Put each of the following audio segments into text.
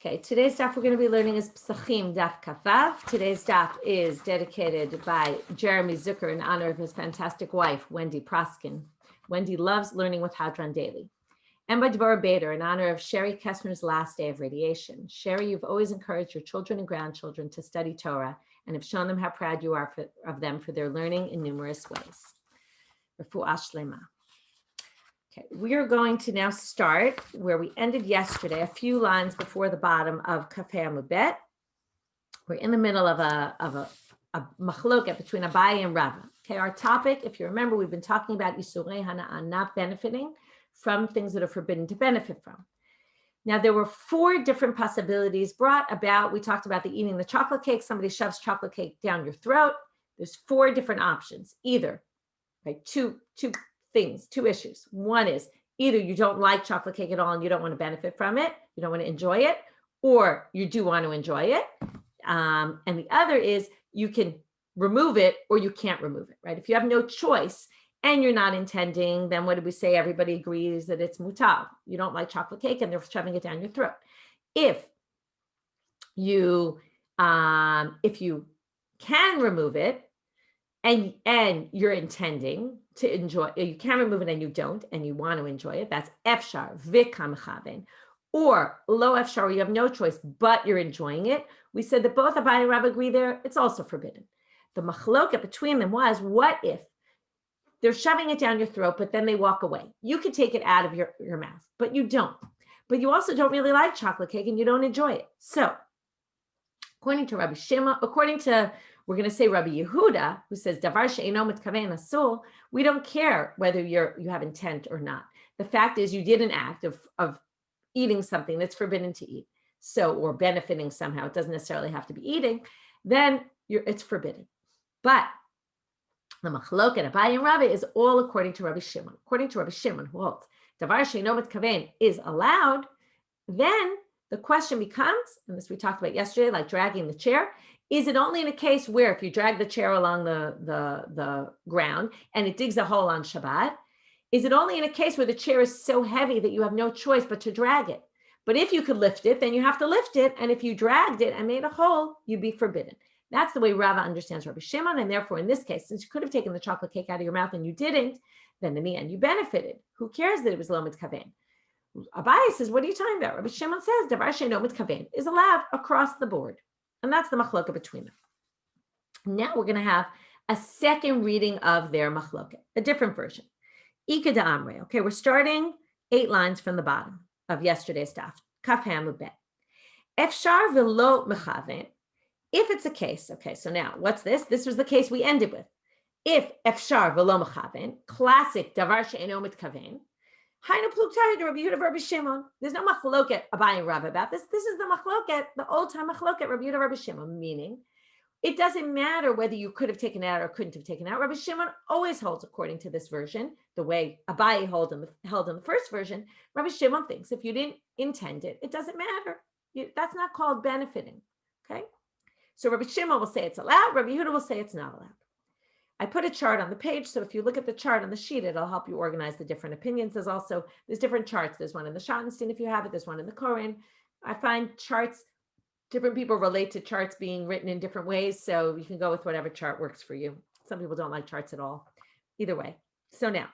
Okay, today's daf we're going to be learning is Pesachim daf Kavav. Today's daf is dedicated by Jeremy Zucker in honor of his fantastic wife, Wendy Proskin. Wendy loves learning with Hadron daily. And by Deborah Bader in honor of Sherry Kessner's last day of radiation. Sherry, you've always encouraged your children and grandchildren to study Torah and have shown them how proud you are of them for their learning in numerous ways. Refuah Shlema. Okay, we are going to now start where we ended yesterday, a few lines before the bottom of Kafei Amud Bet. We're in the middle of a machloket between Abaye and Rava. Okay, our topic, if you remember, we've been talking about Isurei Hana'ah, not benefiting from things that are forbidden to benefit from. Now, there were four different possibilities brought about. We talked about eating the chocolate cake. Somebody shoves chocolate cake down your throat. There's four different options, either, right, two issues. One is either you don't like chocolate cake at all and you don't want to benefit from it, you don't want to enjoy it, or you do want to enjoy it. And the other is you can remove it or you can't remove it, right? If you have no choice and you're not intending, then what did we say? Everybody agrees that it's mutar. You don't like chocolate cake and they're shoving it down your throat. If you can remove it, and you're intending to enjoy, you can remove it and you don't, and you want to enjoy it, that's efshar v'kam chaven, or lo efshar, you have no choice, but you're enjoying it. We said that both Abaye and Rav agree there, it's also forbidden. The machloket between them was, what if they're shoving it down your throat, but then they walk away? You could take it out of your mouth, but you don't. But you also don't really like chocolate cake and you don't enjoy it. So according to Rabbi Shimon, we're going to say Rabbi Yehuda, who says davar she'eino mitkaven asur, we don't care whether you have intent or not. The fact is you did an act of eating something that's forbidden to eat, so, or benefiting somehow, it doesn't necessarily have to be eating, then it's forbidden. But the machloket Abaye and Rava is all according to Rabbi Shimon. According to Rabbi Shimon, who holds davar she'eino mitkaven is allowed, then the question becomes, and this we talked about yesterday, like dragging the chair, is it only in a case where if you drag the chair along the ground and it digs a hole on Shabbat, is it only in a case where the chair is so heavy that you have no choice but to drag it? But if you could lift it, then you have to lift it. And if you dragged it and made a hole, you'd be forbidden. That's the way Rava understands Rabbi Shimon. And therefore, in this case, since you could have taken the chocolate cake out of your mouth and you didn't, then in the end, you benefited. Who cares that it was lo mitkaven? Abaye says, what are you talking about? Rabbi Shimon says, davar she'eino mitkaven is allowed across the board. And that's the machloket between them. Now we're going to have a second reading of their machloket, a different version. Ika da Amre. Okay, we're starting 8 lines from the bottom of yesterday's daf. Kaf Amud Bet. Efshar v'lo mechaven. If it's a case, okay, so now what's this? This was the case we ended with. If efshar v'lo mechaven, classic davar she'eino mitkaven. Rabbi Shimon. There's no machloket Abaye and Rav about this. This is the machloket, the old time machloket Rabbi Yehuda, Rabbi Shimon, meaning it doesn't matter whether you could have taken it out or couldn't have taken it out. Rabbi Shimon always holds according to this version, the way Abaye held in the first version. Rabbi Shimon thinks if you didn't intend it, it doesn't matter. That's not called benefiting. Okay, so Rabbi Shimon will say it's allowed. Rabbi Yehuda will say it's not allowed. I put a chart on the page, so if you look at the chart on the sheet, it'll help you organize the different opinions. There's different charts. There's one in the Schottenstein, if you have it. There's one in the Koren. I find charts, different people relate to charts being written in different ways, so you can go with whatever chart works for you. Some people don't like charts at all. Either way. So now,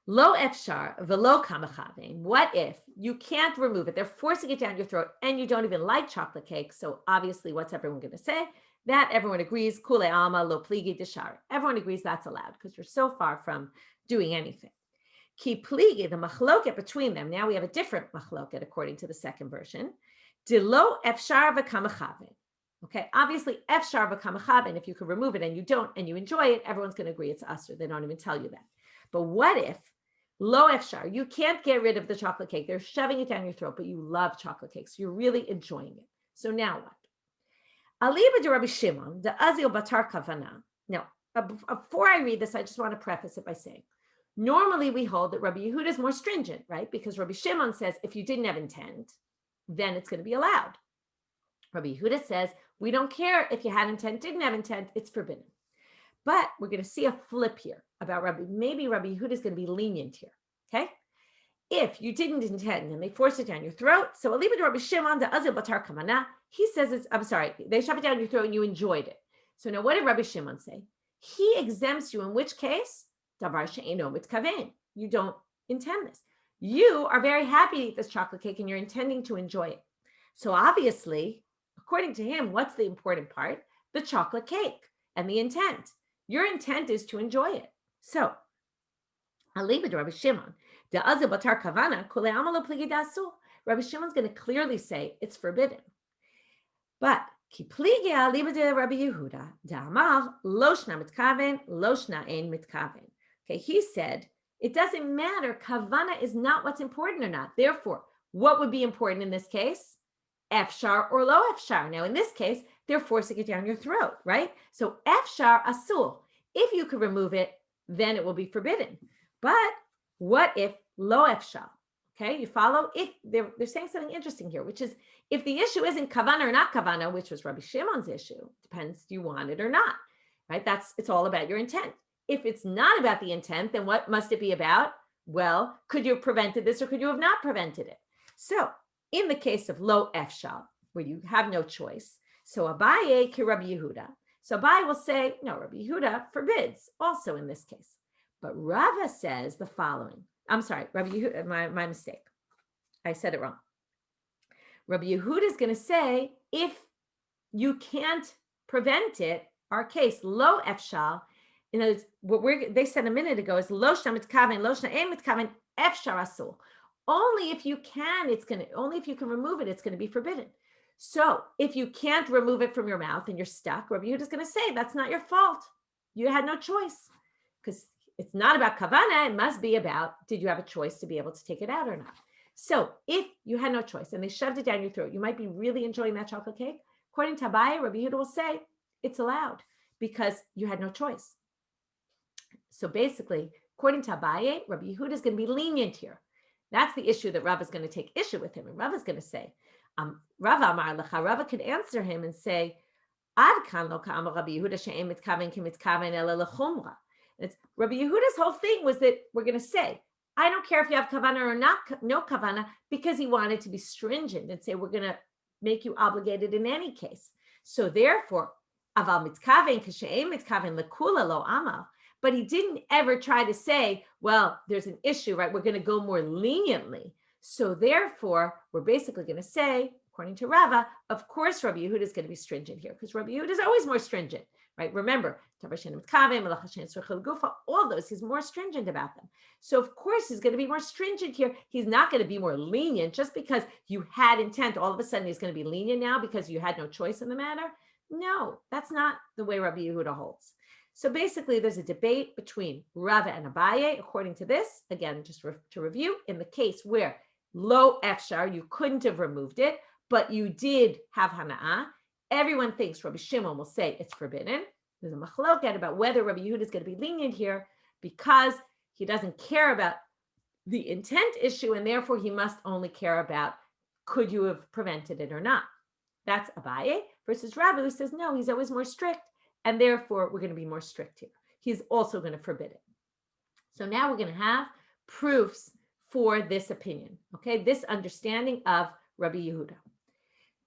lo efshar v'lo kamachavein. What if you can't remove it? They're forcing it down your throat, and you don't even like chocolate cake. So obviously, what's everyone going to say? That everyone agrees, kule alma lo pligi deshari. Everyone agrees that's allowed because you're so far from doing anything. Ki pligi, the machloket between them. Now we have a different machloket according to the second version. De lo efshar v'kamachaven. Okay, obviously efshar v'kamachaven. If you can remove it and you don't, and you enjoy it, everyone's going to agree it's usher. They don't even tell you that. But what if lo efshar? You can't get rid of the chocolate cake. They're shoving it down your throat, but you love chocolate cakes. You're really enjoying it. So now what? Aliba de Rabbi Shimon, the Azil Batar Kavana. Now, before I read this, I just want to preface it by saying, normally we hold that Rabbi Yehuda is more stringent, right? Because Rabbi Shimon says if you didn't have intent, then it's going to be allowed. Rabbi Yehuda says we don't care if you had intent, didn't have intent, it's forbidden. But we're going to see a flip here about maybe Rabbi Yehuda is going to be lenient here, okay? if you didn't intend and they force it down your throat, so Aliba de Rabbi Shimon de Azil Batar Kamana, he says it's, I'm sorry, they shove it down your throat and you enjoyed it. So now what did Rabbi Shimon say? He exempts you in which case? Davar she'eino mitkaven. You don't intend this. You are very happy to eat this chocolate cake and you're intending to enjoy it. So obviously, according to him, what's the important part? The chocolate cake and the intent. Your intent is to enjoy it. So, Aliba de Rabbi Shimon, de Azil Batar Kavana, Kule Amalo Pligi Dasu. Rabbi Shimon's going to clearly say it's forbidden. But Ki Pligi Aliba de Rabbi Yehuda, de Amar, Loshna Mitkaven, Loshna Ein Mitkaven. Okay, he said, it doesn't matter. Kavana is not what's important or not. Therefore, what would be important in this case? Efshar or lo efshar. Now, in this case, they're forcing it down your throat, right? So efshar asul. If you could remove it, then it will be forbidden. But what if lo efshar? Okay, you follow? If they're saying something interesting here, which is if the issue isn't kavana or not kavana, which was Rabbi Shimon's issue, depends do you want it or not, right? It's all about your intent. If it's not about the intent, then what must it be about? Well, could you have prevented this or could you have not prevented it? So in the case of lo efshal, where you have no choice, so Abaye ki Rabbi Yehuda. So Abaye will say, no, Rabbi Yehuda forbids also in this case. But Rava says the following. I'm sorry, Rabbi Yehuda, my mistake. I said it wrong. Rabbi Yehuda is going to say, if you can't prevent it, our case, lo efshal, you know, what they said a minute ago is lo shna mitkaven, lo shna ein mitkaven, efshar asul. Only if you can, only if you can remove it, it's going to be forbidden. So if you can't remove it from your mouth and you're stuck, Rabbi Yehuda is going to say that's not your fault. You had no choice because it's not about kavana. It must be about, did you have a choice to be able to take it out or not? So if you had no choice and they shoved it down your throat, you might be really enjoying that chocolate cake. According to Abaye, Rabbi Yehuda will say it's allowed because you had no choice. So basically, according to Abaye, Rabbi Yehuda is going to be lenient here. That's the issue that Rava is going to take issue with him. And Rava is going to say, Rava Amar Lecha, Rava could answer him and say, Ad kan lo ka'amar Rabbi Yehuda she'en mitkaven ki mitkaven ela lechumra. Rabbi Yehuda's whole thing was that we're going to say, I don't care if you have kavana or not, no kavana, because he wanted to be stringent and say, we're going to make you obligated in any case. So therefore, aval mitkaven ki she'en mitkaven lekula lo amal. But he didn't ever try to say, well, there's an issue, right? We're going to go more leniently. So therefore, we're basically going to say, according to Rava, of course, Rabbi Yehuda is going to be stringent here because Rabbi Yehuda is always more stringent, right? Remember, all those, he's more stringent about them. So of course, he's going to be more stringent here. He's not going to be more lenient just because you had intent. All of a sudden, he's going to be lenient now because you had no choice in the matter. No, that's not the way Rabbi Yehuda holds. So basically, there's a debate between Rava and Abaye. According to this, again, just to review, in the case where lo efshar, you couldn't have removed it, but you did have hana'ah, everyone thinks Rabbi Shimon will say it's forbidden. There's a machloket about whether Rabbi Yehuda is going to be lenient here because he doesn't care about the intent issue, and therefore he must only care about could you have prevented it or not. That's Abaye versus Rava, who says no, he's always more strict. And therefore, we're going to be more strict here. He's also going to forbid it. So now we're going to have proofs for this opinion, okay? This understanding of Rabbi Yehuda.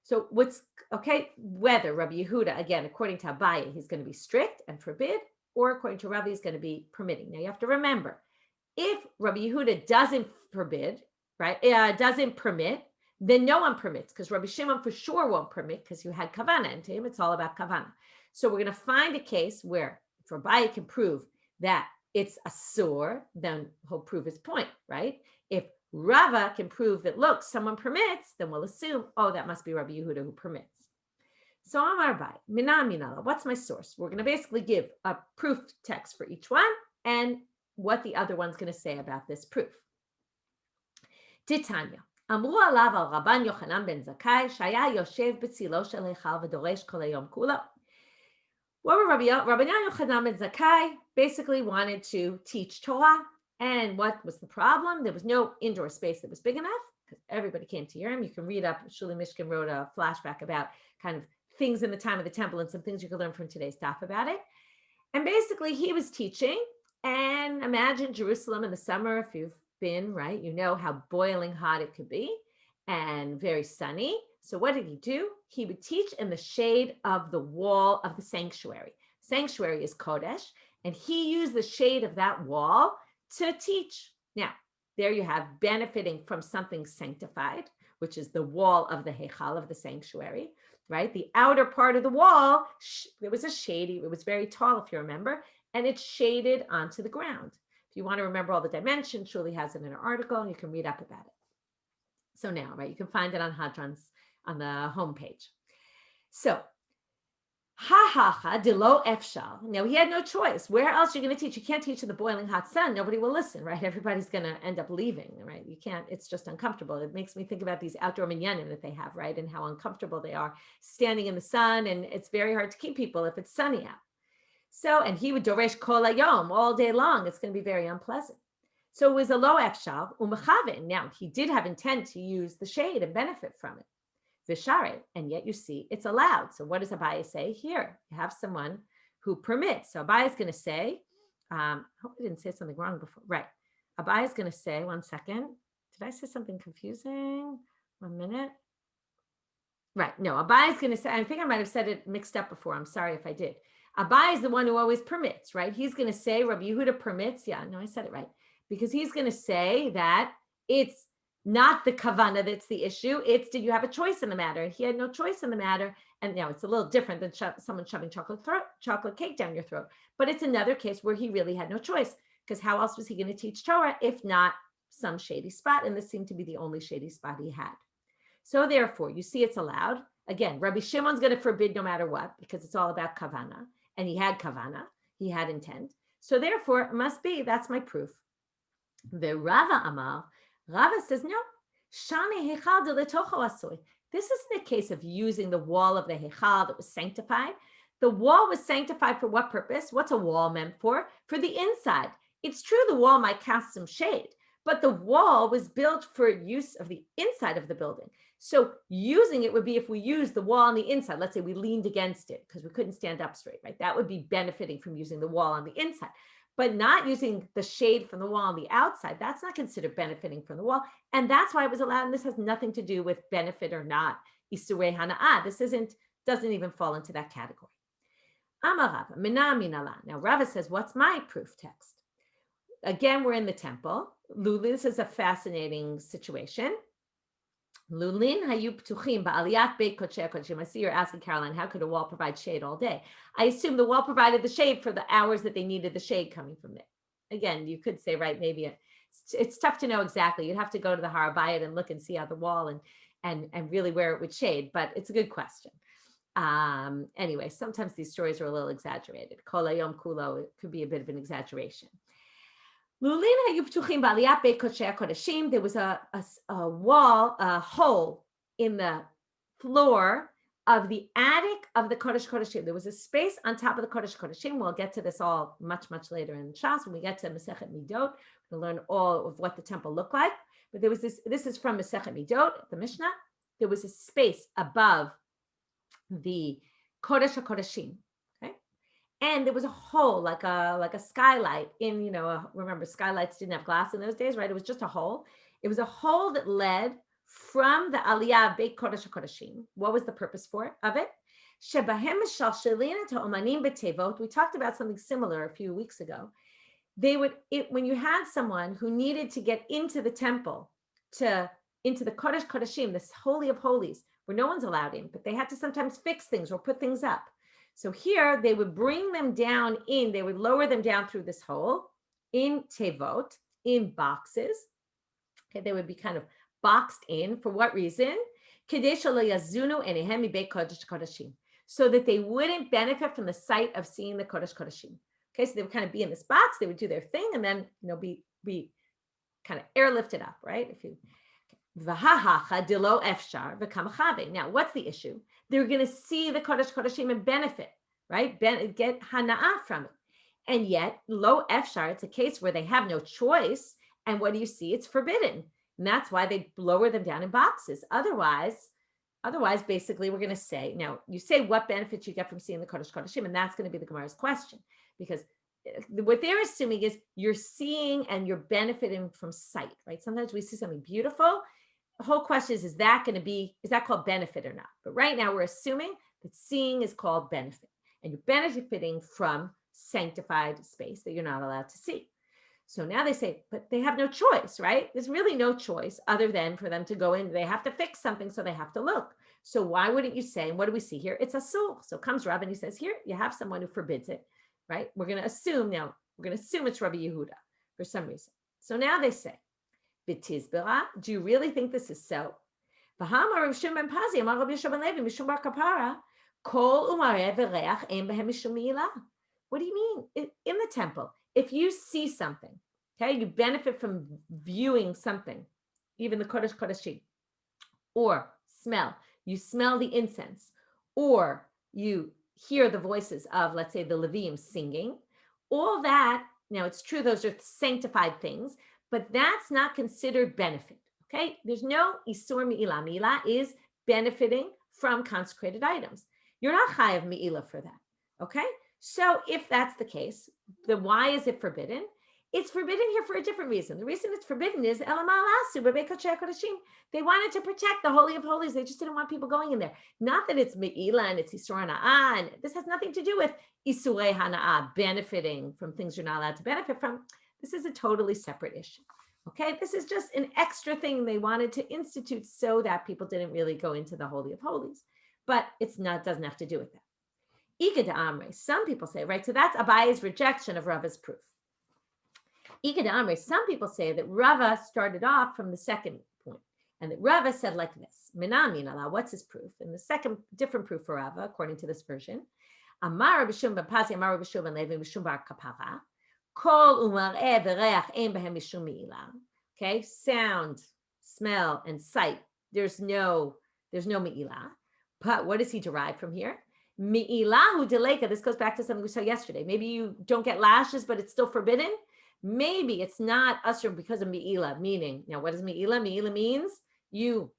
So whether Rabbi Yehuda, again, according to Abaye, he's going to be strict and forbid, or according to Rabbi, he's going to be permitting. Now you have to remember, if Rabbi Yehuda doesn't forbid, right, doesn't permit, then no one permits, because Rabbi Shimon for sure won't permit, because you had kavana, and to him it's all about kavana. So we're going to find a case where if Rabbi can prove that it's asur, then he'll prove his point, right? If Rava can prove that, look, someone permits, then we'll assume, oh, that must be Rabbi Yehuda who permits. So Amar Bai, Mina Minala, what's my source? We're going to basically give a proof text for each one and what the other one's going to say about this proof. Titania. אמרו עליו על רבן יוחנן בן זכאי שהיה יושב בצילו של היכל ודורש כל היום כולו. What were Rabbi Yochanan ben Zakkai basically wanted to teach Torah, and what was the problem? There was no indoor space that was big enough because everybody came to hear him. You can read up, Shuli Mishkin wrote a flashback about kind of things in the time of the temple and some things you can learn from today's daf about it. And basically he was teaching, and imagine Jerusalem in the summer, if you've been, right? You know how boiling hot it could be and very sunny. So what did he do? He would teach in the shade of the wall of the sanctuary. Sanctuary is Kodesh, and he used the shade of that wall to teach. Now, there you have benefiting from something sanctified, which is the wall of the Heichal, of the sanctuary, right? The outer part of the wall, there was a shady, it was very tall, if you remember, and it's shaded onto the ground. If you want to remember all the dimensions, Shuli has it in an article, and you can read up about it. So now, right, you can find it on Hadron's on the homepage. So, de lo efshal. Now he had no choice. Where else are you going to teach? You can't teach in the boiling hot sun. Nobody will listen, right? Everybody's going to end up leaving, right? You can't. It's just uncomfortable. It makes me think about these outdoor minyanim that they have, right, and how uncomfortable they are standing in the sun, and it's very hard to keep people if it's sunny out. So, and he would doresh kol hayom all day long. It's going to be very unpleasant. So it was a lo efshal umechavin. Now he did have intent to use the shade and benefit from it. Vishare, and yet you see it's allowed. So what does Abaye say here? You have someone who permits. So Abaye is going to say, I hope I didn't say something wrong before. Right. Abaye is going to say, one second. Did I say something confusing? 1 minute. Right. No, Abaye is going to say, I think I might have said it mixed up before. I'm sorry if I did. Abaye is the one who always permits, right? He's going to say, Rabbi Yehuda permits. Yeah, no, I said it right. Because he's going to say that it's not the kavana that's the issue. It's, did you have a choice in the matter? He had no choice in the matter. And now it's a little different than someone shoving chocolate cake down your throat. But it's another case where he really had no choice, because how else was he going to teach Torah if not some shady spot? And this seemed to be the only shady spot he had. So therefore, you see it's allowed. Again, Rabbi Shimon's going to forbid no matter what, because it's all about kavana. And he had kavana. He had intent. So therefore, it must be, that's my proof. The Rava Amar, Rava says, no, Shani Heichal de Letocho Asoi. This isn't a case of using the wall of the Heichal that was sanctified. The wall was sanctified for what purpose? What's a wall meant for? For the inside. It's true the wall might cast some shade, but the wall was built for use of the inside of the building. So using it would be if we use the wall on the inside. Let's say we leaned against it because we couldn't stand up straight, right? That would be benefiting from using the wall on the inside. But not using the shade from the wall on the outside, that's not considered benefiting from the wall. And that's why it was allowed. And this has nothing to do with benefit or not. Isurei hana'ah. This doesn't even fall into that category. Amar Rava, mina minala. Now Rava says, what's my proof text? Again, we're in the temple. This is a fascinating situation. Lulin hayu ptuchim ba'aliyat beit kodshei kodshim. I see you're asking, Caroline, how could a wall provide shade all day? I assume the wall provided the shade for the hours that they needed the shade coming from there. Again, you could say, right, maybe it's tough to know exactly. You'd have to go to the Har Bayit and look and see how the wall and really where it would shade, but it's a good question. Anyway, sometimes these stories are a little exaggerated. Kol hayom kulo, it could be a bit of an exaggeration. There was a wall, a hole in the floor of the attic of the Kodesh Kodeshim. There was a space on top of the Kodesh Kodeshim. We'll get to this all much, much later in Shas. When we get to Masechet Midot, we'll learn all of what the temple looked like. But there was this is from Masechet Midot, the Mishnah. There was a space above the Kodesh HaKodeshim. And there was a hole, like a skylight in, remember skylights didn't have glass in those days, right? It was just a hole. It was a hole that led from the Aliyah of Beit Kodesh HaKodeshim. What was the purpose of it? We talked about something similar a few weeks ago. When you had someone who needed to get into the temple, into the Kodesh Kodeshim, this Holy of Holies, where no one's allowed in, but they had to sometimes fix things or put things up. So here they would bring them down they would lower them down through this hole in tevot, in boxes. Okay, they would be kind of boxed in. For what reason? So that they wouldn't benefit from the sight of seeing the Kodesh Kodeshim. Okay, so they would kind of be in this box, they would do their thing, and then be kind of airlifted up, right? Now, what's the issue? They're going to see the Kodesh Kodeshim and benefit, right? Get hana'ah from it. And yet, lo efshar, it's a case where they have no choice. And what do you see? It's forbidden. And that's why they lower them down in boxes. Otherwise, basically, we're going to say, now, you say what benefits you get from seeing the Kodesh Kodeshim, and that's going to be the Gemara's question. Because what they're assuming is you're seeing and you're benefiting from sight, right? Sometimes we see something beautiful. The whole question is that is that called benefit or not? But right now we're assuming that seeing is called benefit, and you're benefiting from sanctified space that you're not allowed to see. So now they say, but they have no choice, right? There's really no choice other than for them to go in. They have to fix something, so they have to look. So why wouldn't you say, and what do we see here? It's a soul. So comes Rav and he says, here, you have someone who forbids it, right? We're going to assume it's Rabbi Yehuda for some reason. So now they say, B'tizbera, do you really think this is so? What do you mean? In the temple, if you see something, okay, you benefit from viewing something, even the Kodesh Kodeshim, or smell. You smell the incense, or you hear the voices of, let's say, the Levim singing. All that, now it's true, those are sanctified things, but that's not considered benefit, okay? There's no Isur Me'ilah. Me'ilah is benefiting from consecrated items. You're not chayav Me'ilah for that, okay? So if that's the case, then why is it forbidden? It's forbidden here for a different reason. The reason it's forbidden is they wanted to protect the Holy of Holies. They just didn't want people going in there. Not that it's Me'ilah and it's Isur Hana'ah, and this has nothing to do with Isurei Hana'ah, benefiting from things you're not allowed to benefit from. This is a totally separate issue. Okay, this is just an extra thing they wanted to institute so that people didn't really go into the Holy of Holies. But doesn't have to do with that. Ika de Amre, some people say, right? So that's Abaye's rejection of Rava's proof. Ika de Amre, some people say that Rava started off from the second point, and that Rava said like this: Minamin Allah, what's his proof? And the second different proof for Rava, according to this version, Amar B'Shum Ben Pazi, Amar B'Shum Ben Levi, B'Shum Bar Kapara. Okay, sound, smell, and sight. There's no me'ilah. But what does he derive from here? Me'ilahu deleka. This goes back to something we saw yesterday. Maybe you don't get lashes, but it's still forbidden. Maybe it's not usher because of me'ilah. Meaning, now what is me'ilah? Me'ilah means you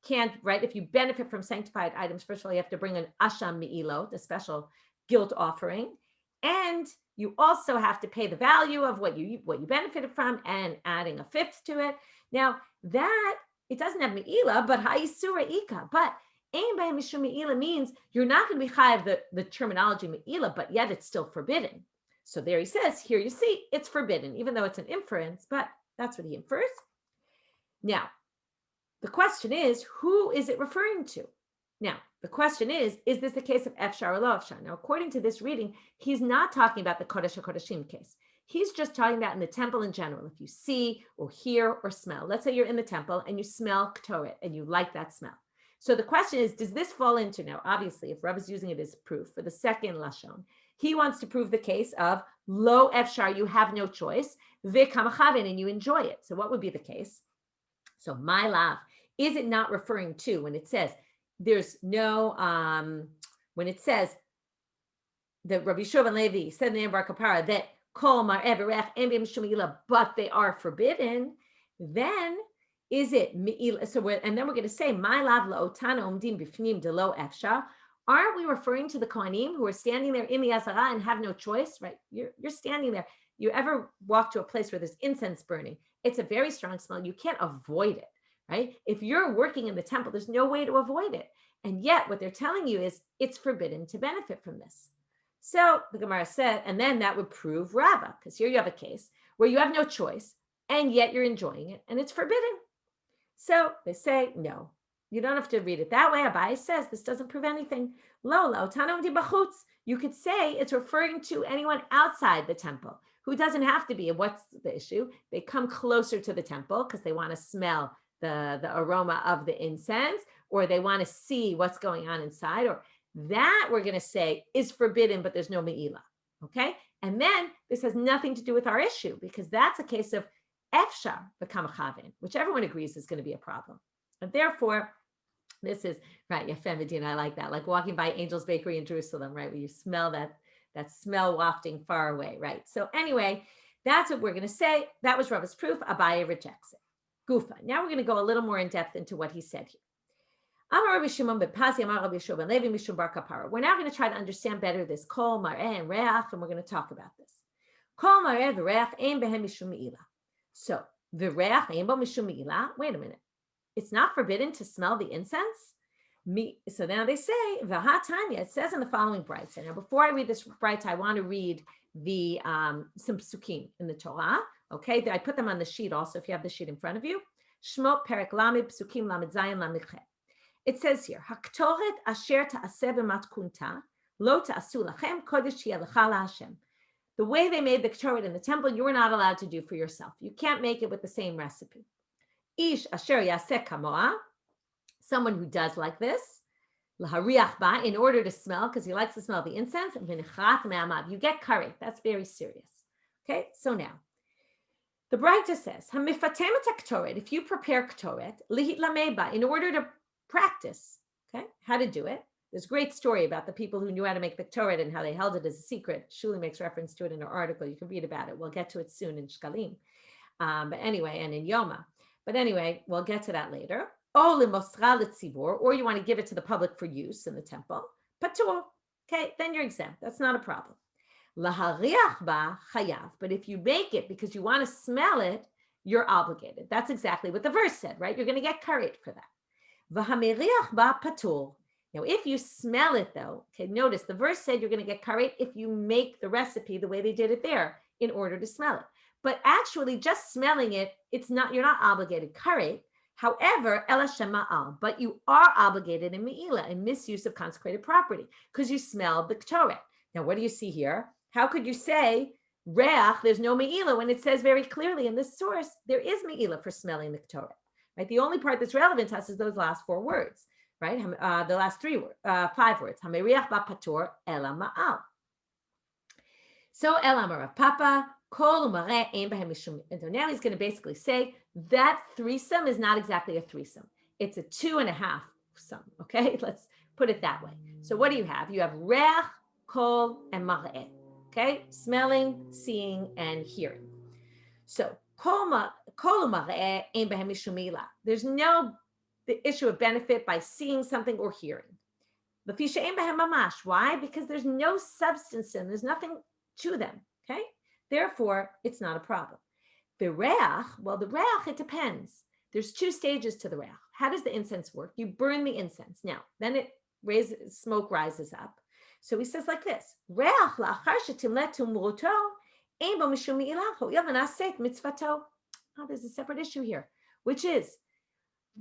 can't, right? If you benefit from sanctified items, first of all, you have to bring an asham me'ilot, a special guilt offering, and you also have to pay the value of what you benefited from and adding a fifth to it. Now that it doesn't have me'ilah, but ha'isura ika. But ein b'hem mishum me'ilah means you're not going to be chayav the terminology me'ilah, but yet it's still forbidden. So there he says, here you see, it's forbidden, even though it's an inference, but that's what he infers. Now, the question is, who is it referring to? Now, the question is this the case of Efshar or Lo Efshar? Now, according to this reading, he's not talking about the Kodesh HaKodeshim case. He's just talking about in the temple in general. If you see or hear or smell, let's say you're in the temple and you smell Ktoret and you like that smell. So the question is, does this fall into, now, obviously, if Rav is using it as proof for the second Lashon, he wants to prove the case of Lo Efshar, you have no choice, V'kamachavin, and you enjoy it. So what would be the case? So my lav, is it not referring to when it says, there's no, when it says that Rabbi Shua ben Levi said in the Bar Kapara that kol mar everech and b'mishum, but they are forbidden, then is it me'ilah? So and then we're going to say my lav laotana omdim b'fnim de lo efshar. Aren't we referring to the Kohanim who are standing there in the Azara and have no choice, right? You're standing there. You ever walk to a place where there's incense burning? It's a very strong smell. You can't avoid it. Right? If you're working in the temple, there's no way to avoid it. And yet what they're telling you is it's forbidden to benefit from this. So the Gemara said, and then that would prove Rava, because here you have a case where you have no choice, and yet you're enjoying it, and it's forbidden. So they say, no, you don't have to read it that way. Abai says this doesn't prove anything. Lo, you could say it's referring to anyone outside the temple who doesn't have to be. And what's the issue? They come closer to the temple because they want to smell the aroma of the incense, or they want to see what's going on inside, or that we're going to say is forbidden, but there's no me'ilah. Okay. And then this has nothing to do with our issue, because that's a case of efshar v'kamachavin, which everyone agrees is going to be a problem. And therefore, this is right. Yafem Medina, I like that. Like walking by Angel's Bakery in Jerusalem, right? Where you smell that smell wafting far away, right? So anyway, that's what we're going to say. That was Rava's proof. Abaye rejects it. Gufa. Now we're going to go a little more in depth into what he said here. We're now going to try to understand better this kol, mar'eh, and reach, and we're going to talk about this. Kol mareh v'reach ein behem mishum me'ila. So, v'reach ein bo mishum me'ila. Wait a minute. It's not forbidden to smell the incense? So now they say, Vahatanya, it says in the following brayta. Now, before I read this brayta, I want to read the some psukim in the Torah. Okay, I put them on the sheet also if you have the sheet in front of you. Shmot perek lamed psukim lamed zayin lamed chet. It says here, Haktoret asher ta'aseh b'matkunta lo ta'asu lachem kodesh yelecha laHashem. The way they made the Torah in the temple, you were not allowed to do for yourself. You can't make it with the same recipe. Ish asher yaseh kamoa, someone who does like this, lahariach ba, in order to smell, because he likes to smell the incense, v'nichat me'amav, you get curry. That's very serious. Okay, so now, the Brayta says, hamifatem et ktoret, if you prepare ktoret, lihit lameba, in order to practice, okay, how to do it. There's a great story about the people who knew how to make the ktoret and how they held it as a secret. Shuli makes reference to it in her article. You can read about it. We'll get to it soon in Shkalim. But anyway, and in Yoma. But anyway, we'll get to that later. Or you want to give it to the public for use in the temple. Patur. Okay, then you're exempt. That's not a problem. Lahariach ba chayav. But if you make it because you want to smell it, you're obligated. That's exactly what the verse said, right? You're going to get curried for that. V'hameriach ba patur. Now, if you smell it though, okay, notice the verse said you're going to get curried if you make the recipe the way they did it there in order to smell it. But actually, just smelling it, you're not obligated curried. However, ela shema'al, but you are obligated in me'ila, in misuse of consecrated property, because you smelled the ktoret. Now, what do you see here? How could you say reach, there's no me'ila, when it says very clearly in this source, there is me'ila for smelling the ktoret, right? The only part that's relevant to us is those last four words, right? The last 5 words. Hameriach ba patur ela ma'al. So ela marav papa, and so now he's going to basically say that threesome is not exactly a threesome. It's a 2.5 sum. Okay, let's put it that way. So what do you have? You have reach, kol, and mareh. Okay, smelling, seeing, and hearing. So kol mareh ein behem mishum milah. There's no the issue of benefit by seeing something or hearing. L'fisha ein behem mamash. Why? Because there's no substance in. There's nothing to them. Okay. Therefore, it's not a problem. The reach, well, the reach, it depends. There's 2 stages to the reach. How does the incense work? You burn the incense. Now, then smoke rises up. So he says like this, reach la'achar shetimlet tumruto ein bo mishum me'ilah ho'il v'naseh mitzvato. Oh, there's a separate issue here, which is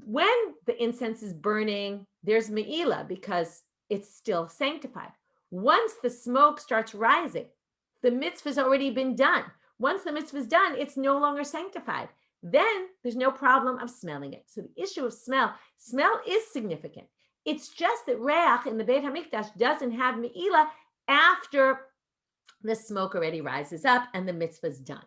when the incense is burning, there's me'ilah because it's still sanctified. Once the smoke starts rising, the mitzvah's already been done. Once the mitzvah's done, it's no longer sanctified. Then there's no problem of smelling it. So the issue of smell is significant. It's just that reach in the Beit HaMikdash doesn't have me'ilah after the smoke already rises up and the mitzvah's done.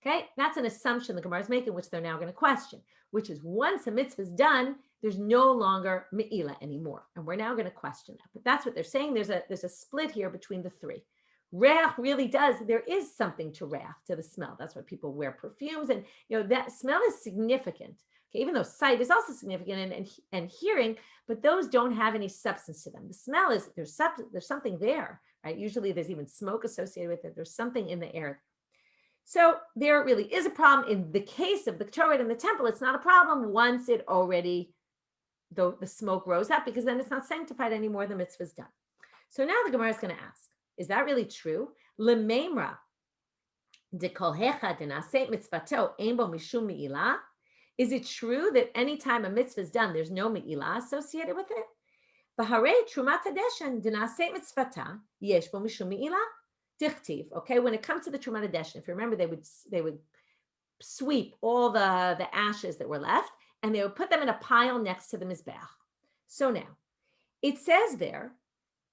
Okay, that's an assumption the Gemara is making, which they're now going to question, which is once a mitzvah's done, there's no longer me'ilah anymore. And we're now going to question that. But that's what they're saying. There's a split here between the 3. Reach really does, there is something to reach, to the smell. That's why people wear perfumes. And, that smell is significant. Okay, even though sight is also significant and hearing, but those don't have any substance to them. The smell is, there's something there, right? Usually there's even smoke associated with it. There's something in the air. So there really is a problem. In the case of the Torah in the temple, it's not a problem once it already, the smoke rose up, because then it's not sanctified anymore. The mitzvah's done. So now the Gemara is going to ask, is that really true? Lememra de kol hechad denaseh mitzvato ein bo mishum me'ilah. Is it true that anytime a mitzvah is done, there's no me'ilah associated with it? V'harei trumat hadeshen denaseh mitzvata yesh bo mishum me'ilah dichtiv. Okay, when it comes to the trumat hadeshen, if you remember, they would sweep all the ashes that were left, and they would put them in a pile next to the mizbeach. So now, it says there,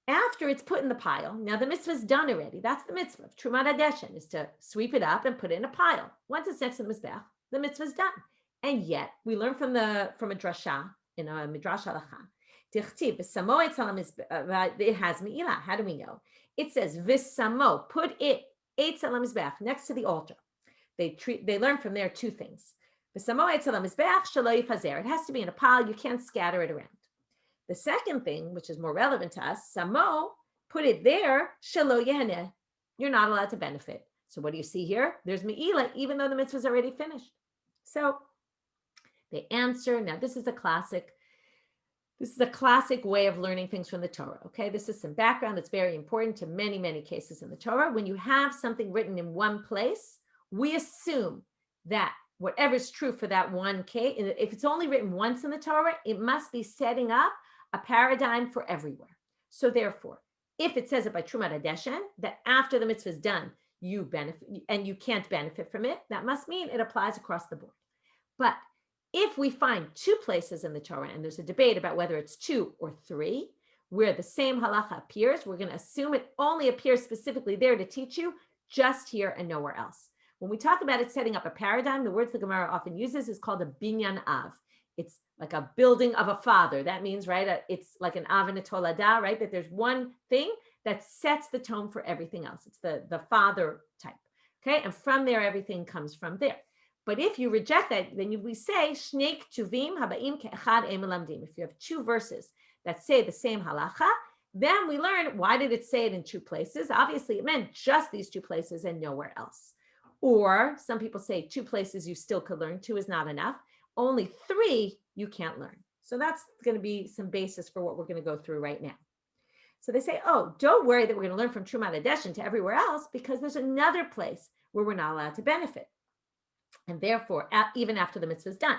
after it's put in the pile, now the mitzvah is done already. That's the mitzvah of Trumat HaDeshen, is to sweep it up and put it in a pile. Once it's next to the mizbeach, the mitzvah is done. And yet, we learn from a drasha, in a midrash halacha, it has me'ilah. How do we know? It says, V'samo, put it, eitz al mizbeach, next to the altar. They learn from there 2 things. V'samo eitz al mizbeach shelo yifazer. It has to be in a pile. You can't scatter it around. The second thing, which is more relevant to us, samo, put it there, shelo yeheneh. You're not allowed to benefit. So what do you see here? There's Me'ila, even though the mitzvah is already finished. So they answer. Now, this is a classic way of learning things from the Torah. Okay, this is some background that's very important to many, many cases in the Torah. When you have something written in one place, we assume that whatever is true for that one case, if it's only written once in the Torah, it must be setting up a paradigm for everywhere. So therefore, if it says it by Trumat Hadeshen, that after the mitzvah is done, you benefit and you can't benefit from it, that must mean it applies across the board. But if we find two places in the Torah, and there's a debate about whether it's 2 or 3, where the same halacha appears, we're going to assume it only appears specifically there to teach you, just here and nowhere else. When we talk about it setting up a paradigm, the words the Gemara often uses is called a binyan av. It's like a building of a father. That means, right, it's like an av and a tolada, right, that there's one thing that sets the tone for everything else. It's the father type, okay? And from there, everything comes from there. But if you reject that, then we say, Shnei ktuvim habaim ke'echad ein melamdim. If you have 2 verses that say the same halacha, then we learn, why did it say it in 2 places? Obviously, it meant just these 2 places and nowhere else. Or some people say 2 places you still could learn, 2 is not enough. Only 3 you can't learn. So that's going to be some basis for what we're going to go through right now. So they say, oh, don't worry that we're going to learn from Trumat Hadeshen to everywhere else, because there's another place where we're not allowed to benefit. And therefore, even after the mitzvah is done.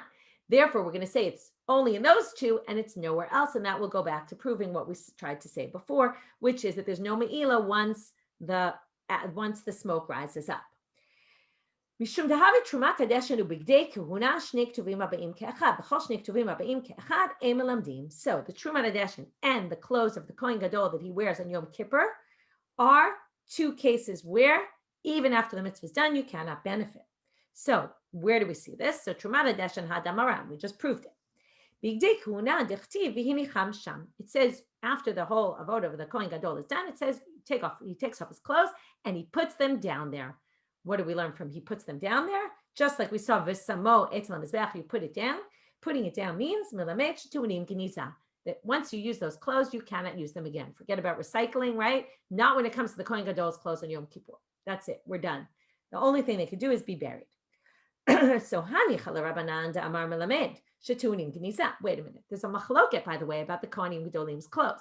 Therefore, we're going to say it's only in those 2 and it's nowhere else. And that will go back to proving what we tried to say before, which is that there's no me'ila once the smoke rises up. משום דהווה תרומת הדשן ובגדי כהונה שני כתובים הבאים כאחד. בכל שני כתובים הבאים כאחד אין מלמדים. So the Trumat Hadeshen and the clothes of the Kohen Gadol that he wears on Yom Kippur are 2 cases where even after the mitzvah is done, you cannot benefit. So where do we see this? So Trumat Hadeshen hadamaram, we just proved it. Bigdei kehuna dechtiv v'hinicham sham. It says after the whole avodah of the Kohen Gadol is done, it says he takes off his clothes and he puts them down there. What do we learn from he puts them down there? Just like we saw v'samo etzem mizbeach, you put it down. Putting it down means melamed shetunim geniza, that once you use those clothes, you cannot use them again. Forget about recycling, right? Not when it comes to the Kohen Gadol's clothes on Yom Kippur. That's it. We're done. The only thing they could do is be buried. So hani chalarabanan da amar melamed shetunim geniza. Wait a minute. There's a machloket, by the way, about the Kohanim Gadolim's clothes.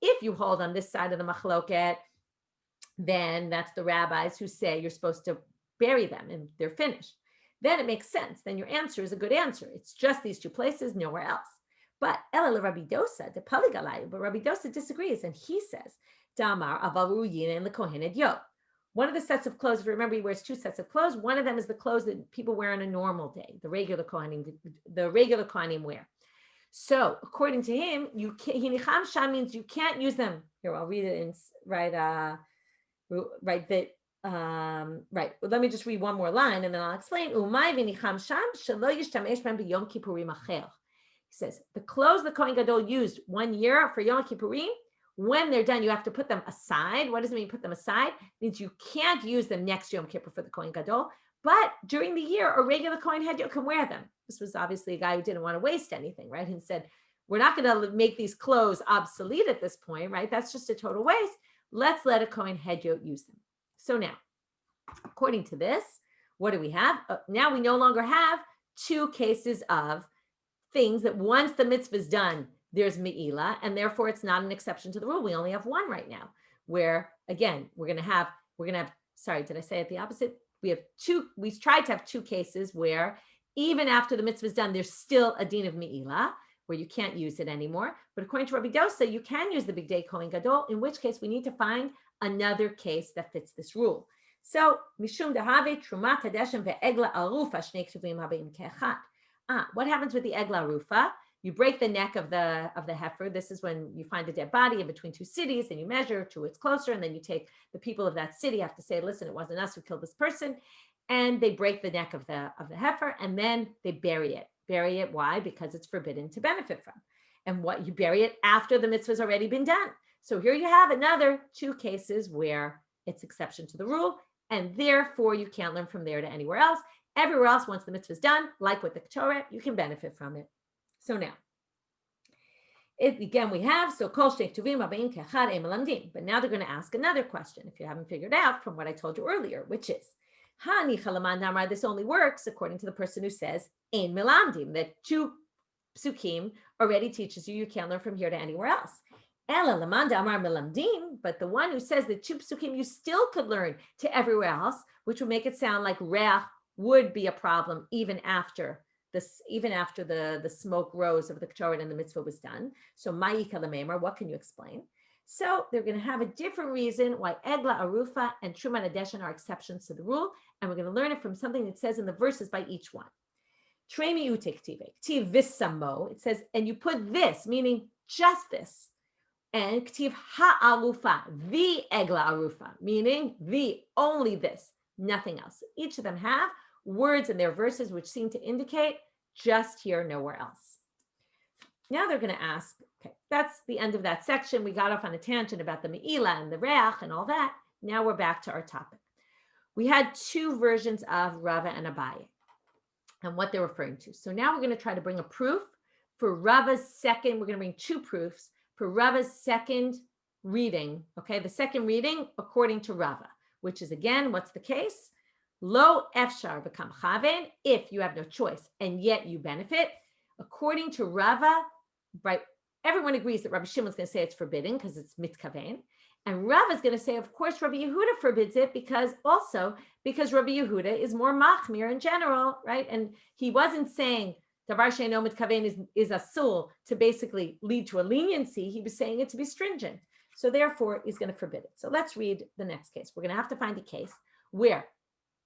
If you hold on this side of the machloket, then that's the rabbis who say you're supposed to bury them and they're finished. Then it makes sense. Then your answer is a good answer. It's just these 2 places, nowhere else. But Ela Rabbi Dosa, the Paligalai, but Rabbi Dosa disagrees, and he says, Damar avaru yina and the Kohen Yo. One of the sets of clothes, if you remember, he wears 2 sets of clothes. One of them is the clothes that people wear on a normal day, the regular Kohanim wear. So according to him, hinicham sham means you can't use them. Here, I'll read it in right. Well, let me just read one more line and then I'll explain. He says the clothes the Kohen Gadol used 1 year for Yom Kippurim, when they're done, you have to put them aside. What does it mean, put them aside? It means you can't use them next Yom Kippur for the Kohen Gadol, but during the year, a regular Kohen Gadol can wear them. This was obviously a guy who didn't want to waste anything, right? And said, we're not going to make these clothes obsolete at this point, right? That's just a total waste. Let's let a Kohen Hedjot use them. So now, according to this, what do we have? Now we no longer have 2 cases of things that once the mitzvah is done, there's me'ila, and therefore it's not an exception to the rule. We only have 1 right now, where again, we're going to have, sorry, did I say it the opposite? We tried to have 2 cases where even after the mitzvah is done, there's still a din of me'ila, where you can't use it anymore. But according to Rabbi Dosa, you can use the Bigdei Kohen Gadol, in which case we need to find another case that fits this rule. So, Mishum Dehave Trumat Hadeshen ve'egla arufa shnei ktuvim habeim ke'echad. What happens with the egla arufa? You break the neck of the heifer. This is when you find a dead body in between 2 cities, and you measure to it's closer, and then you take the people of that city have to say, listen, it wasn't us who killed this person, and they break the neck of the heifer, and then they bury it. Bury it. Why? Because it's forbidden to benefit from. And what you bury it after the mitzvah has already been done. So here you have another 2 cases where it's exception to the rule, and therefore you can't learn from there to anywhere else. Everywhere else, once the mitzvah is done, like with the Torah, you can benefit from it. So now, Again, we have, so kol shtei ktuvim habaim ke'echad ein melamdim. But now they're going to ask another question, if you haven't figured out from what I told you earlier, which is, this only works according to the person who says ein melamdim, that 2 psukim already teaches you can't learn from here to anywhere else. Ela lamanda amar melamdim, but the one who says that 2 psukim you still could learn to everywhere else, which would make it sound like reach would be a problem even after the smoke rose of the Torah and the mitzvah was done. So ma'ika lamemar, what can you explain? So they're going to have a different reason why egla arufa and truma nadeshan are exceptions to the rule, and we're going to learn it from something that says in the verses by each one. Tremi utek tiv visamo. It says, and you put this, meaning just this, and ktiv ha'arufa, the egla arufa, meaning the only this, nothing else. Each of them have words in their verses which seem to indicate just here, nowhere else. Now they're going to ask, okay, that's the end of that section. We got off on a tangent about the me'ila and the reach and all that. Now we're back to our topic. We had 2 versions of Rava and Abaye and what they're referring to. So now we're going to try to bring a proof for Rava's second. We're going to bring 2 proofs for Rava's second reading. Okay, the second reading according to Rava, which is again, what's the case? Lo efshar v'kam chaven, if you have no choice and yet you benefit. According to Rava, right, everyone agrees that Rabbi Shimon is going to say it's forbidden because it's mitkaven. And Rava is going to say, of course, Rabbi Yehuda forbids it because Rabbi Yehuda is more machmir in general, right? And he wasn't saying davar she'eino mitkaven is asul to basically lead to a leniency. He was saying it to be stringent. So therefore, he's going to forbid it. So let's read the next case. We're going to have to find a case where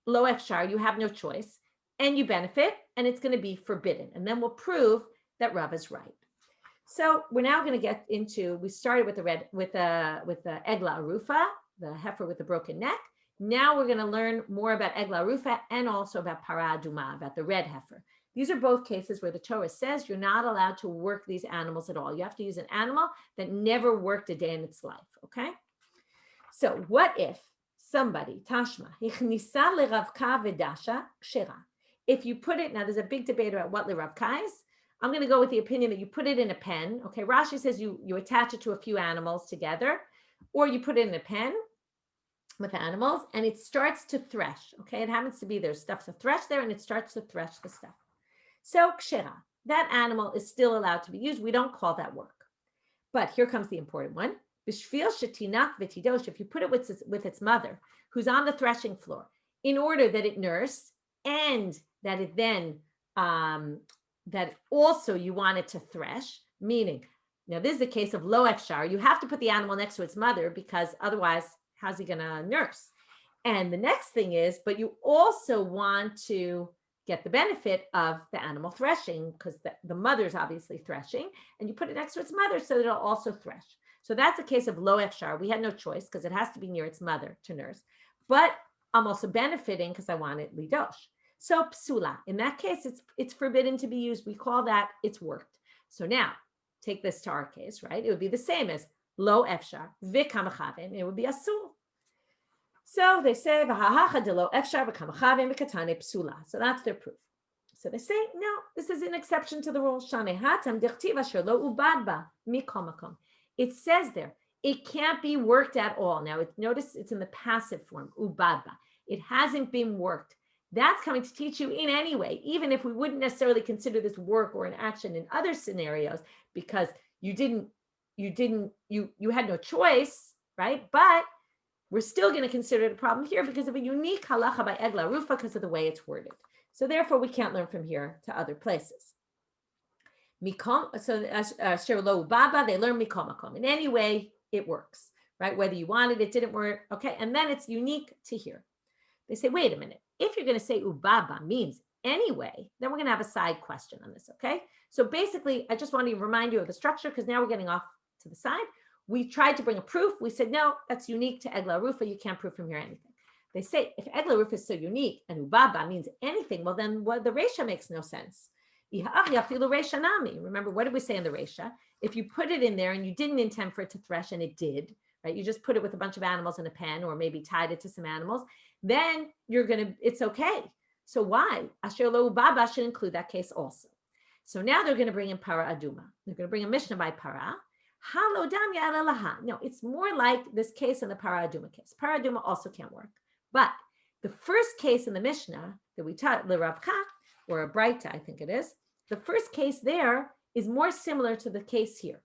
lo efshar, you have no choice, and you benefit, and it's going to be forbidden. And then we'll prove that Rav is right. So we're now going to get into, we started with the egla arufa, the heifer with the broken neck. Now we're going to learn more about egla arufa and also about para aduma, about the red heifer. These are both cases where the Torah says you're not allowed to work these animals at all. You have to use an animal that never worked a day in its life, okay? So what if somebody, Tashma, Hichnisa leravka vedasha kshera. If you put it, now there's a big debate about what leravka is. I'm going to go with the opinion that you put it in a pen. Okay, Rashi says you attach it to a few animals together, or you put it in a pen with animals and it starts to thresh. Okay, it happens to be there's stuff to thresh there and it starts to thresh the stuff. So kshera, that animal is still allowed to be used. We don't call that work. But here comes the important one. B'shvil shetinak v'tidosh, if you put it with its mother, who's on the threshing floor, in order that it nurse and that it then, that also you want it to thresh, meaning, now this is the case of lo efshar, you have to put the animal next to its mother because otherwise, how's he going to nurse? And the next thing is, but you also want to get the benefit of the animal threshing because the mother's obviously threshing, and you put it next to its mother so that it'll also thresh. So that's a case of lo efshar. We had no choice because it has to be near its mother to nurse. But I'm also benefiting because I want it lidosh. So psula, in that case, it's forbidden to be used. We call that it's worked. So now take this to our case, right? It would be the same as lo efshar v'kamachaven. It would be asul. So they say v'hahacha de lo efshar v'kamachaven v'katane psula. So that's their proof. So they say no, this is an exception to the rule. Shanehatam dichtiva shelo ubadba mikomakom. It says there, it can't be worked at all. Now, notice it's in the passive form, ubadba. It hasn't been worked. That's coming to teach you in any way, even if we wouldn't necessarily consider this work or an action in other scenarios, because you had no choice, right? But we're still going to consider it a problem here because of a unique halacha by egla rufa because of the way it's worded. So therefore, we can't learn from here to other places. So Sherlo Baba, they learn mikomakom. In any way, it works, right? Whether you wanted it, didn't work, okay? And then it's unique to here. They say, wait a minute. If you're going to say ubaba means anyway, then we're going to have a side question on this, okay? So basically, I just want to remind you of the structure because now we're getting off to the side. We tried to bring a proof. We said, no, that's unique to egla rufa. You can't prove from here anything. They say, if egla rufa is so unique and ubaba means anything, well, then the resha makes no sense. Remember, what did we say in the resha? If you put it in there and you didn't intend for it to thresh and it did, right? You just put it with a bunch of animals in a pen or maybe tied it to some animals, then it's okay. So why? Asher lo baba should include that case also. So now they're going to bring in para aduma. They're going to bring a mishnah by para. No, it's more like this case in the para aduma case. Para aduma also can't work. But the first case in the mishnah that we taught, l'ravka, or a braita, I think it is, the first case there is more similar to the case here.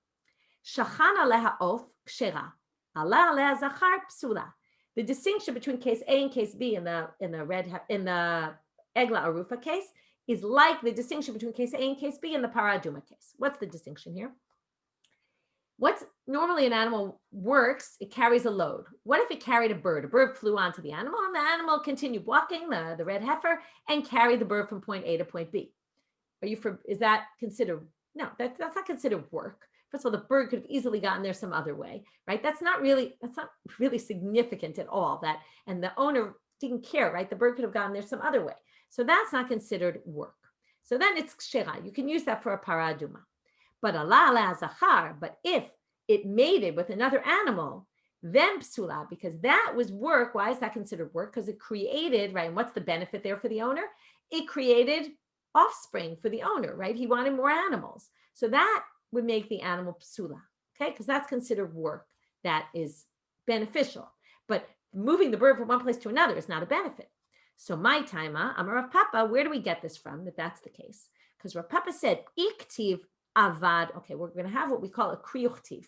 Shachan aleha of kshera, ala aleha zachar psula. The distinction between case A and case B in the egla arufa case is like the distinction between case A and case B in the para aduma case. What's the distinction here? What's normally an animal works, it carries a load. What if it carried a bird? A bird flew onto the animal and the animal continued walking, the red heifer, and carried the bird from point A to point B. Is that considered? No, that's not considered work. First of all, the bird could have easily gotten there some other way, right? That's not really significant at all. And the owner didn't care, right? The bird could have gotten there some other way. So that's not considered work. So then it's kshera. You can use that for a para aduma. But ala zachar, but if it mated with another animal, then psula, because that was work. Why is that considered work? Because it created, right? And what's the benefit there for the owner? It created offspring for the owner, right? He wanted more animals. So that would make the animal psula, okay? Because that's considered work that is beneficial. But moving the bird from one place to another is not a benefit. So my taima, Amar Rav Papa, where do we get this from, that that's the case? Because Rav Papa said, iktiv avad. Okay, we're going to have what we call a kriyuchtiv.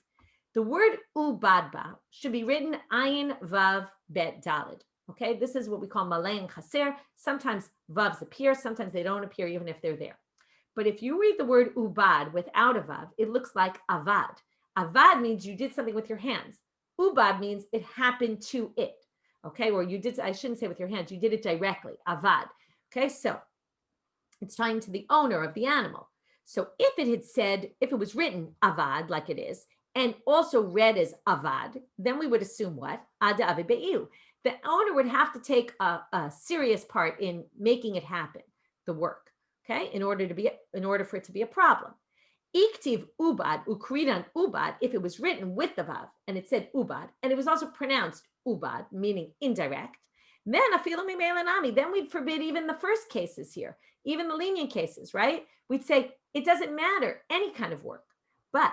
The word ubadba should be written ayin vav bet dalid. Okay, this is what we call malay and chaser. Sometimes vavs appear, sometimes they don't appear even if they're there. But if you read the word ubad without a vav, it looks like avad. Avad means you did something with your hands. Ubad means it happened to it. Okay, or you did, I shouldn't say with your hands, you did it directly, avad. Okay, so it's tying to the owner of the animal. So if it was written avad like it is, and also read as avad, then we would assume what? Ada ave be'ilu. The owner would have to take a serious part in making it happen, the work, okay, in order for it to be a problem. Iktiv ubad, ukridan ubad, if it was written with the vav, and it said ubad, and it was also pronounced ubad, meaning indirect, then then we'd forbid even the first cases here, even the lenient cases, right? We'd say it doesn't matter, any kind of work. But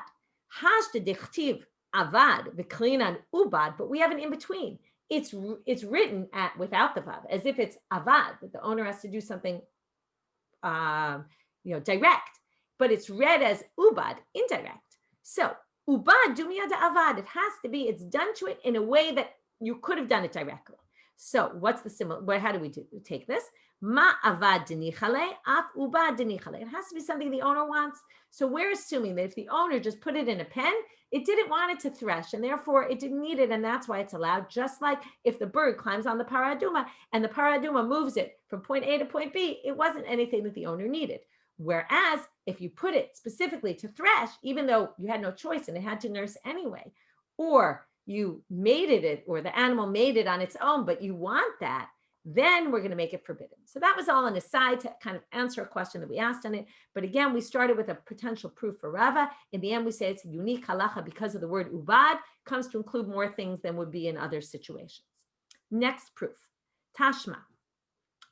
hashta dichtiv avad v'klinan ubad, but we have an in between. It's written without the vav, as if it's avad, that the owner has to do something, direct, but it's read as ubad, indirect. So ubad dumiyad avad, it has to be, it's done to it in a way that you could have done it directly. So what's the similar? How do we take this? Ma avad denichale, af ubad denichale. It has to be something the owner wants. So we're assuming that if the owner just put it in a pen, it didn't want it to thresh, and therefore it didn't need it, and that's why it's allowed. Just like if the bird climbs on the para aduma and the para aduma moves it from point A to point B, it wasn't anything that the owner needed. Whereas if you put it specifically to thresh, even though you had no choice and it had to nurse anyway, or you mated it, or the animal made it on its own, but you want that, then we're going to make it forbidden. So that was all an aside to kind of answer a question that we asked on it. But again, we started with a potential proof for Rava. In the end, we say it's a unique halacha because of the word ubad, comes to include more things than would be in other situations. Next proof, tashma.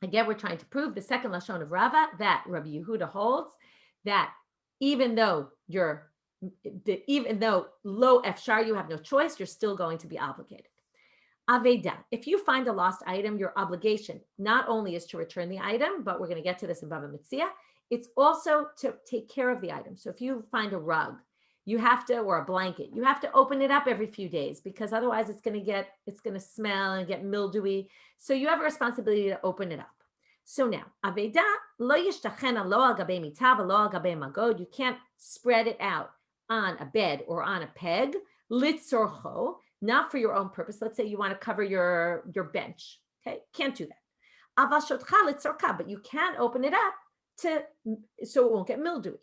Again, we're trying to prove the second lashon of Rava, that Rabbi Yehuda holds that even though lo efshar, you have no choice, you're still going to be obligated. Aveda, if you find a lost item, your obligation not only is to return the item, but we're going to get to this in Bava Metzia, it's also to take care of the item. So if you find a rug, you have to, or a blanket, you have to open it up every few days, because otherwise it's going to smell and get mildewy. So you have a responsibility to open it up. So now, Aveda, lo yishtachena lo al gabe mitav lo al gabe magod, you can't spread it out on a bed or on a peg, litzorcho, not for your own purpose. Let's say you want to cover your bench. Okay, can't do that. Aval shotcha litzorka, but you can open it up so it won't get mildewy.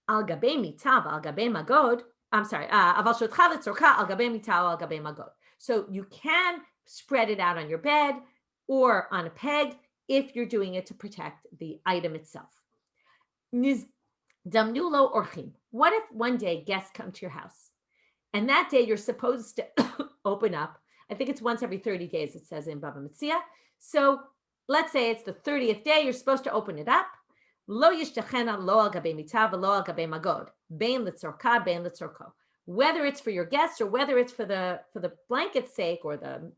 Al gabe mitav al gabe magod. I'm sorry. Aval shotcha litzorka al gabe mitav al gabe magod. So you can spread it out on your bed or on a peg if you're doing it to protect the item itself. Damnulo orchim. What if one day guests come to your house, and that day you're supposed to open up? I think it's once every 30 days, it says in Bava Metzia. So let's say it's the 30th day, you're supposed to open it up. Lo yishtachena lo al gabe mitav v'lo al gabe magod. Bein litzorka, bein litzorko. Whether it's for your guests or whether it's for the blanket's sake or the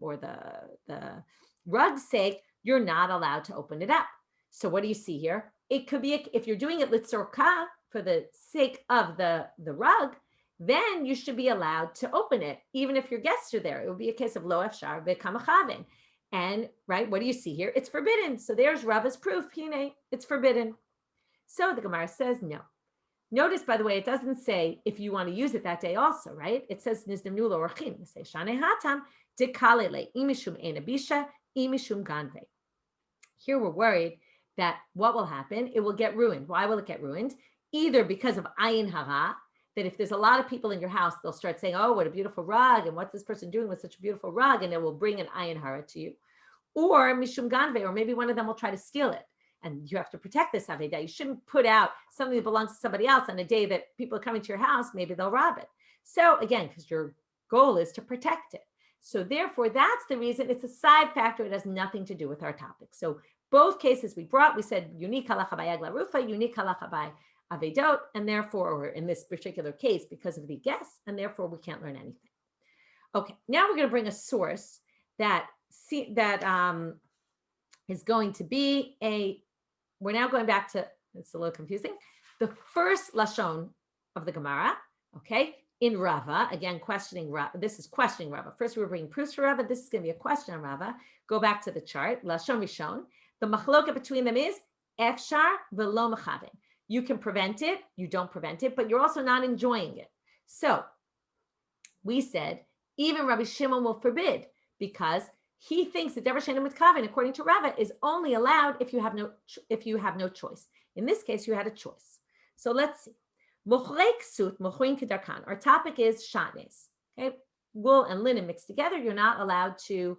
rug's sake, you're not allowed to open it up. So what do you see here? It could be if you're doing it litzorka for the sake of the rug, then you should be allowed to open it, even if your guests are there. It would be a case of lo efshar v'kamachavin. And right, what do you see here? It's forbidden. So there's Rava's proof. It's forbidden. So the Gemara says no. Notice, by the way, it doesn't say if you want to use it that day also, right? It says nizdamnu lo orchim. Say shane hatam dekalele imishum enabisha imishum ganve. Here we're worried that what will happen? It will get ruined. Why will it get ruined? Either because of ayin hara, that if there's a lot of people in your house, they'll start saying, oh, what a beautiful rug, and what's this person doing with such a beautiful rug, and it will bring an ayin hara to you. Or mishum ganve, or maybe one of them will try to steal it. And you have to protect this Aveda. You shouldn't put out something that belongs to somebody else on a day that people are coming to your house, maybe they'll rob it. So again, because your goal is to protect it. So therefore, that's the reason. It's a side factor. It has nothing to do with our topic. So both cases we said, unique halacha by agla rufa, unique halacha by avedot, and therefore, or in this particular case, because of the guests, and therefore we can't learn anything. Okay, now we're going to bring a source that is going to be we're now going back to, it's a little confusing, the first Lashon of the Gemara, okay, in Rava, again, questioning Rava. This is questioning Rava. First, we were bringing proofs for Rava. This is going to be a question on Rava. Go back to the chart, Lashon Rishon. The machloka between them is efshar v'lo mechaven. You can prevent it, you don't prevent it, but you're also not enjoying it. So we said, even Rabbi Shimon will forbid, because he thinks that Devar Sheina Mitkaven, according to Rava, is only allowed if you have no choice. In this case, you had a choice. So let's see. Our topic is shatnes. Okay, wool and linen mixed together. You're not allowed to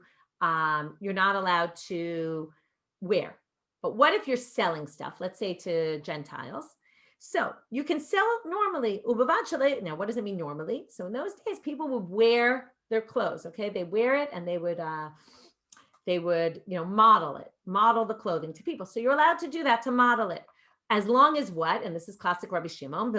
wear. But what if you're selling stuff? Let's say to Gentiles. So you can sell it normally. Now, what does it mean normally? So in those days, people would wear their clothes. Okay, they wear it and they would model the clothing to people. So you're allowed to do that, to model it, as long as what? And this is classic Rabbi Shimon.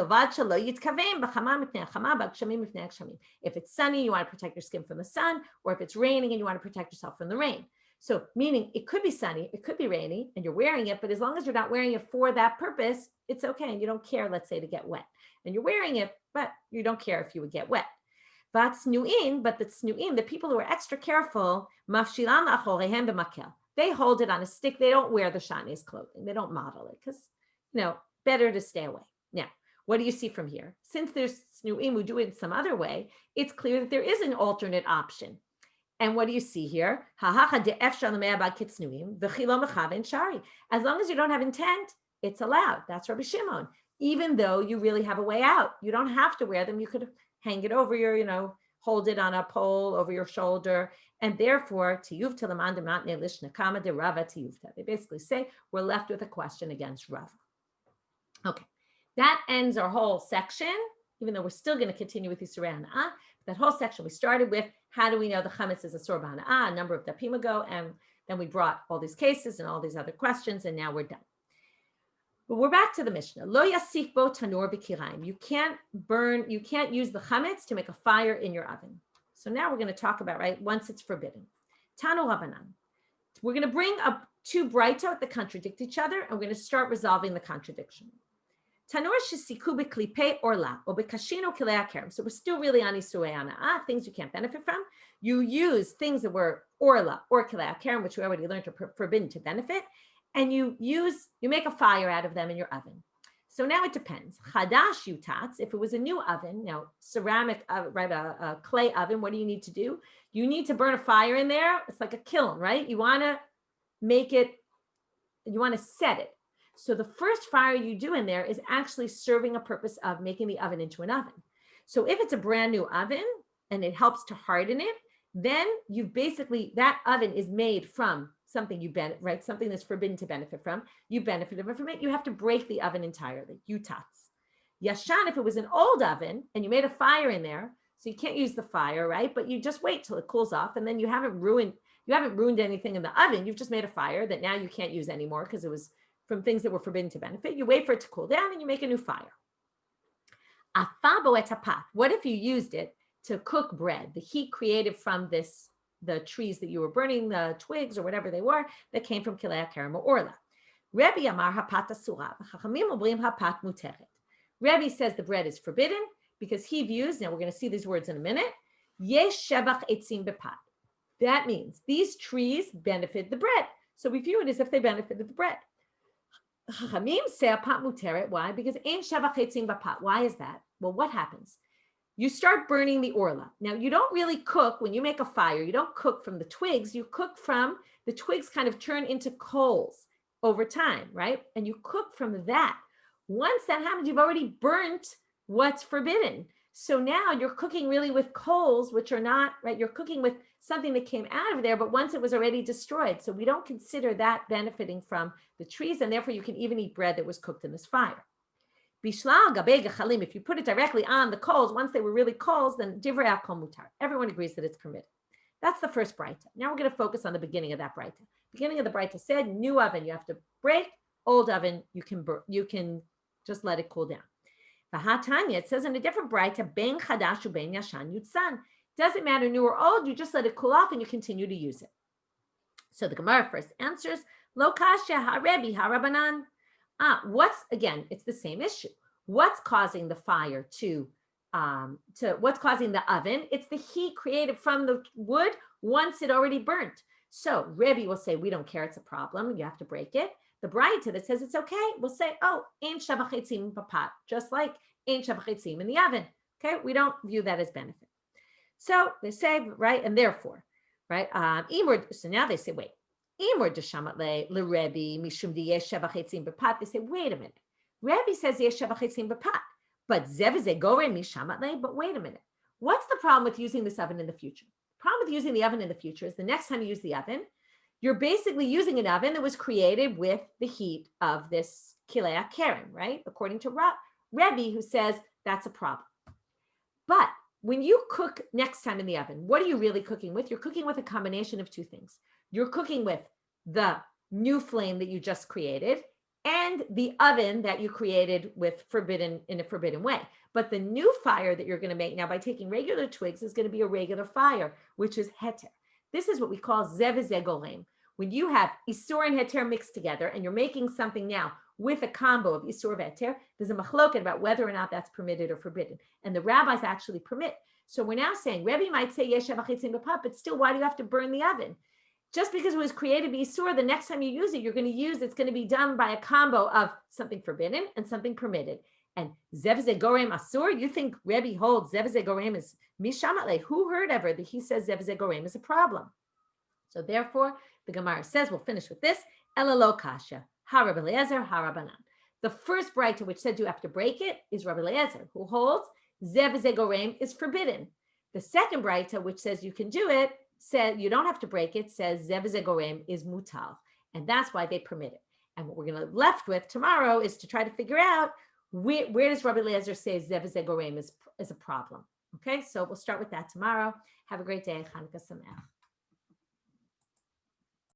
If it's sunny, you want to protect your skin from the sun, or if it's raining and you want to protect yourself from the rain. So meaning it could be sunny, it could be rainy, and you're wearing it, but as long as you're not wearing it for that purpose, it's okay. And you don't care, let's say, to get wet. And you're wearing it, but you don't care if you would get wet. But the people who are extra careful, they hold it on a stick. They don't wear the shatnez clothing. They don't model it because, better to stay away. Now, what do you see from here? Since there's snuim who do it in some other way, it's clear that there is an alternate option. And what do you see here? As long as you don't have intent, it's allowed. That's Rabbi Shimon. Even though you really have a way out, you don't have to wear them. You could hang it over your, hold it on a pole over your shoulder. And therefore, they basically say we're left with a question against Rava. Okay, that ends our whole section, even though we're still going to continue with Yisrei Hana'ah. That whole section we started with, how do we know the chametz is a sor b'hana'ah, a number of dapim ago, and then we brought all these cases and all these other questions, and now we're done. But we're back to the Mishnah. Lo yasif bo tanur b'kirayim. You can't use the chametz to make a fire in your oven. So now we're going to talk about, once it's forbidden. Tanu Rabbanan. We're going to bring up two brightot that contradict each other, and we're going to start resolving the contradiction. Tanur shesiku b'klipe orla or b'kashino kilei hakerem. So we're still really on Yisrei Hana'ah, things you can't benefit from. You use things that were orla or kilei hakerem, which we already learned are forbidden to benefit, and you make a fire out of them in your oven. So now it depends. Chadash yutatz, if it was a new oven, ceramic, a clay oven, what do you need to do? You need to burn a fire in there. It's like a kiln, right? You want to set it. So the first fire you do in there is actually serving a purpose of making the oven into an oven. So if it's a brand new oven and it helps to harden it, then that oven is made from something something that's forbidden to benefit from. You benefited from it. You have to break the oven entirely. Yutatz. Yashan, if it was an old oven and you made a fire in there, so you can't use the fire, right? But you just wait till it cools off, and then you haven't ruined anything in the oven. You've just made a fire that now you can't use anymore because it was from things that were forbidden to benefit. You wait for it to cool down and you make a new fire. Afabo et hapat. What if you used it to cook bread? The heat created from the trees that you were burning, the twigs or whatever they were, that came from kilei kerem or orla. Rebbe amar hapat asura. Chachamim omrim hapat muteret. Rebbe says the bread is forbidden because he views, now we're going to see these words in a minute, yesh shevach etzim bepat. That means these trees benefit the bread. So we view it as if they benefited the bread. Chachamim say hapat muteret. Why? Because ein shevach etzim bepat. Why is that? Well, what happens? You start burning the orla. Now, you don't really cook when you make a fire. You don't cook from the twigs. You cook from the twigs kind of turn into coals over time, right? And you cook from that. Once that happens, you've already burnt what's forbidden. So now you're cooking really with coals, which are not, right? You're cooking with something that came out of there, but once it was already destroyed. So we don't consider that benefiting from the trees, and therefore you can even eat bread that was cooked in this fire. Bishlal gabe gechalim, if you put it directly on the coals, once they were really coals, then divrei hakol mutar. Everyone agrees that it's permitted. That's the first braita. Now we're going to focus on the beginning of that braita. Beginning of the braita said, new oven you have to break, old oven you can just let it cool down. V'hatanya, it says in a different braita, ben chadash uben yashan yutzan. Doesn't matter new or old, you just let it cool off and you continue to use it. So the Gemara first answers, lo kasha harebi harabanan. It's the same issue. What's causing the fire what's causing the oven? It's the heat created from the wood once it already burnt. So Rebbe will say, we don't care, it's a problem, you have to break it. The Braita that says it's okay will say, oh, ein shevach etzim b'pat, just like ein shevach etzim in the oven. Okay, we don't view that as benefit. So they say, right, and therefore, right, so now they say, wait, they say, wait a minute. Rebbe says yesh shevach etzim b'pat, but but wait a minute. What's the problem with using this oven in the future? The problem with using the oven in the future is the next time you use the oven, you're basically using an oven that was created with the heat of this kilei kerem, right? According to Rebbe, who says that's a problem. But when you cook next time in the oven, what are you really cooking with? You're cooking with a combination of two things. You're cooking with the new flame that you just created and the oven that you created with in a forbidden way. But the new fire that you're going to make now by taking regular twigs is going to be a regular fire, which is heter. This is what we call zev zegolem. When you have isur and heter mixed together and you're making something now with a combo of isur and heter, there's a machloket about whether or not that's permitted or forbidden. And the rabbis actually permit. So we're now saying, Rebbe might say yesh shevach etzim b'pat, but still, why do you have to burn the oven? Just because it was created by isur, the next time you use it, it's going to be done by a combo of something forbidden and something permitted. And zev zegorem asur, you think Rebbe holds zev zegorem is mishamat? Who heard ever that he says zev zegorem is a problem? So therefore, the Gemara says, we'll finish with this, ela lo kasha, ha Rabbi Eliezer, ha Rabbanan. The first braita which said you have to break it is Rabbi Eliezer, who holds zev zegorem is forbidden. The second braita which says you can do it, said you don't have to break it, says zev zegorem is mutal. And that's why they permit it. And what we're going to be left with tomorrow is to try to figure out where does Rabbi Eliezer say zev zegorem is a problem. Okay, so we'll start with that tomorrow. Have a great day. Chanukah Sameach.